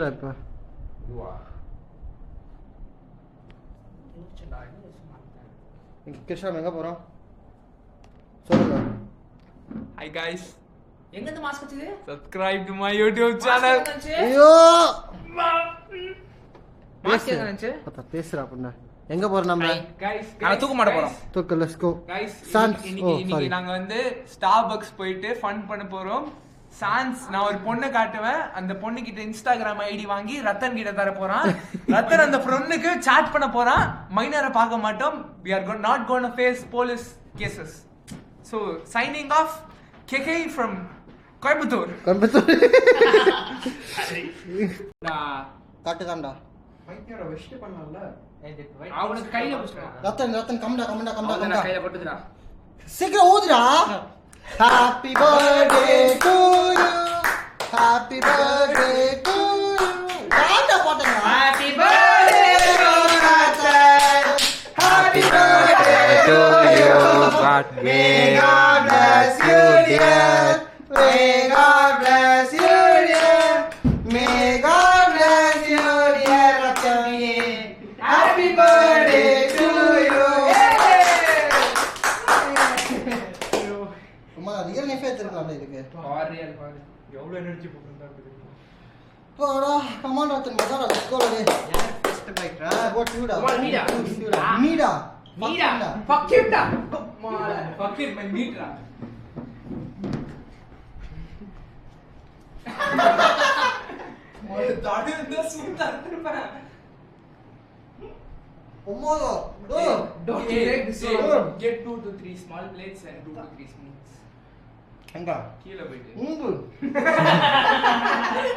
இப்போ கிருஷ்ணா எங்க போறோம் சொல்லுங்க. Hi guys, எங்க இருந்து மாஸ்க் வச்சது? subscribe to my YouTube channel. ஐயோ மாஸ்க் எங்க இருந்துச்சு? பத்தா பேசுறா பண்ண எங்க போறோம் நம்ம? Guys, நான் தூக்க மாட்ட போறோம். தூக்கு லெட்ஸ் கோ. Guys, Sans. இன்னைக்கு நாங்க வந்து Starbucks போயிட்டு ஃபன் பண்ண போறோம். சான்ஸ் நான் ஒரு பொண்ணை காட்டுவேன், அந்த பொண்ணு கிட்ட இன்ஸ்டாகிராம் ஐடி வாங்கி ரத்தன் கிட்ட தர போறான். ரத்தன் அந்த பொண்ணுக்கு சாட் பண்ண போறான். மைனரை பார்க்க மாட்டோம். We are not going to face police cases. So signing off, KK from Coimbatore. காட்டுதான்டா. மைனரை வெஸ்ட் பண்ணல. அவனுக்கு கையில புடிச்சடா. ரத்தன் கம்டா கையில போட்டுடா. சீக்கிரம் ஊதுடா. Happy birthday to you. Happy birthday to you. காண்டா போடுங்க. Happy birthday to Ratan. Happy birthday to you. May God bless you, dear. May God bless you, dear. May God bless you, dear Ratan. Happy birthday to you. அம்மா real லைஃபே எடுத்துக்கலாம் இதுக்கு. Burial பாரு. எவ்வளவு energy போட்டுருந்தா தெரியுமா? போடா come ரத்தன் மசாலா லெட்ஸ் கோ ரெடி. யார் ஃபர்ஸ்ட் பைக் ரா? வாட் யூ டா? Come on, Nida. மீடா. நீடா. Fuck him da. Come on. Fuck it, my meat ra. ஒரு தாடி இருந்தா சுத்தா இருப்பேன். ஒம்மோதோ. ஓ Don't take this one. Get 2 to 3 small plates and 2 to 3 spoons. எங்க? கீழ போயிடு. இங்கு.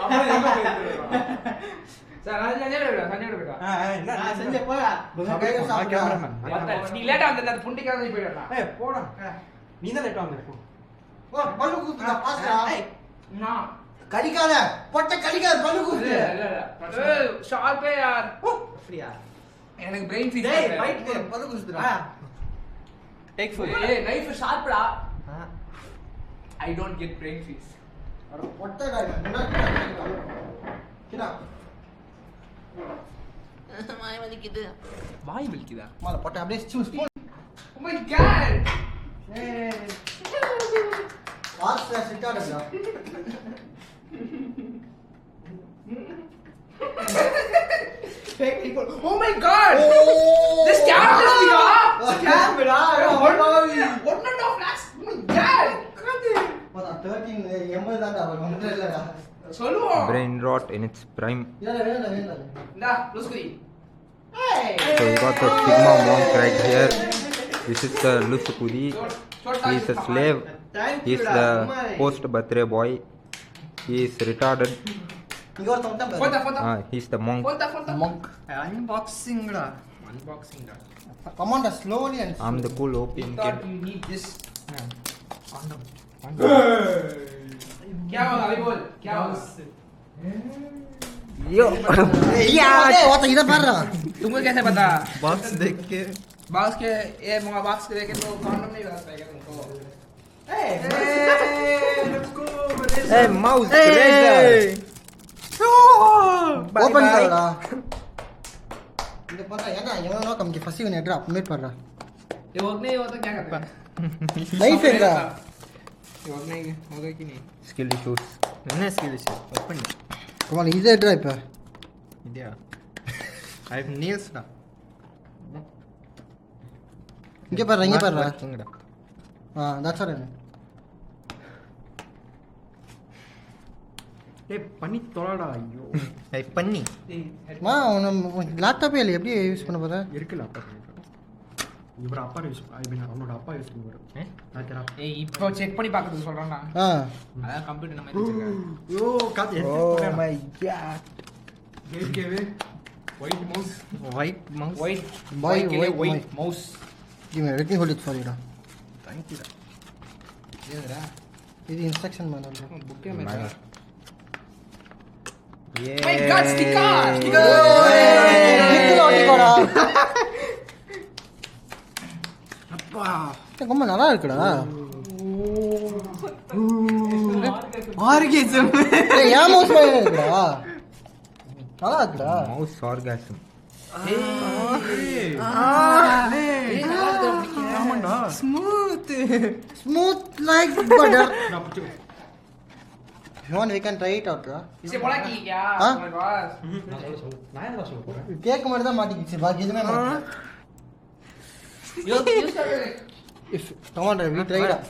அப்புறம் எங்க போயிடு? சார் சஞ்சய் விடா. நான் செஞ்ச போடா. கையில சாப்பிடு. நீ லேட்டா வந்த அந்த புண்டிக்காக நீ போயிடலாம். ஏய் போடா நீ தான் லேட்டா வந்த ஓ பல்லு குத்துடா பாஸ்டா. நான் கடிக்காத. பொட்ட கடிக்காத பல்லு குத்து. இல்ல ஷார்ப்பே யார். அப்படியா எனக்கு பிரெயின் ஃபீஸ் டேய் ஃபைட் பல்லு குத்துடா. Take full. ஏய் நைஃப் ஷார்ப்டா. I don't get brain freeze. அட பொட்டடா. கிடா. வாய் வலிக்குதா? மால பொட்ட அப்படியே சூஸ். Oh my god. ஏய். பாஸ்டா சிட்டாடா. Oh my god. This camera is off. Camera. One and a half lakhs. Oh my god. பதா 13 80 தான்டா வரும். ஒன்றே இல்லடா. சொல்லுவோம். Brain rot in its prime. வேணா. இந்தா லுஸ்குரி. So we got the Sigma monk right here. This is the Lusukudi. He is a slave. He is the post birthday boy. He is retarded. இங்க ஒருத்தன் தான் பாரு. போடா. He is the monk. போடா. monk. அன்பாக்சிங்டா Unboxing da. Come on, slowly and I'm the cool opium Thought kid. you need this. क्या होगा अभी बोल क्या होगा Yo. ஏய் ஓட்ட இத பாருடா. तुमको कैसे पता बाक्स देख के बॉक्स के ये मुंगा बॉक्स के देखे तो कॉन्डम नहीं बता पाएगा तुमको Hey mouse razor. ஓபன் பண்ணடா. இங்க பாருடா ஏடா எவனோ கம்க்கு ஃபர்ஸ்ட் இவன் எட்ரா அப்டேட் பண்றா. ये वर्क नहीं होता क्या करता லைஃப் எங்கடா? ये वर्क नहीं होगा कि नहीं Skill issues. என்ன skill issue open Come on, இது எட்ரா இப்ப. இதியா ஐ ஹேவ் நீல்ஸ் டா இங்க பாருடா. கிங்கடா that's all. ஏய் பண்ணி தொலைடா ஐயோ ஏய் பண்ணி மா உன் லேப்டாப்பே இல்ல எப்படி யூஸ் பண்ண போற? இருக்குல அப்பா இவர அப்பா யூஸ் ஐ மீன் அவனோட அப்பா யூஸ் பண்ணுவாரு நாக்கறா ஏய் இப்போ செக் பண்ணி பார்க்கிறது சொல்றேன் நான் அதான் கம்ப்யூட்டர் நம்ம வச்சிருக்கேன் ஓ காத்து Oh my god. Cave white mouse. White mouse white White white mouse give me let me hold it for you டா. थैंक यू ஏதுடா இது இன்ஸ்ட்ரக்ஷன் மேனுவல். புக்கே மேல Yeah. my god sticker கிட்ட ஓடிக்கோடா. அப்பா ரொம்ப நல்லா இருக்குடா. ஆர்கேசம் ஏய் யா மவுஸ் மாதிரி இருக்குடா. நல்லா இருக்குடா. Mouse orgasm. ஆமாண்டா. Smooth like butter. நான் பிடிச்சிக்கோ. If you want, we can try it out, bro. इसे बोला कि क्या हाँ? तुम्हारे पास நான் என்ன சொல்ல போறேன்? கேக் மட்டும் தான் மாட்டிக்கிச்சு, பாக்கி எதுவுமே மாட்டல. you started it. If come on, we try it out.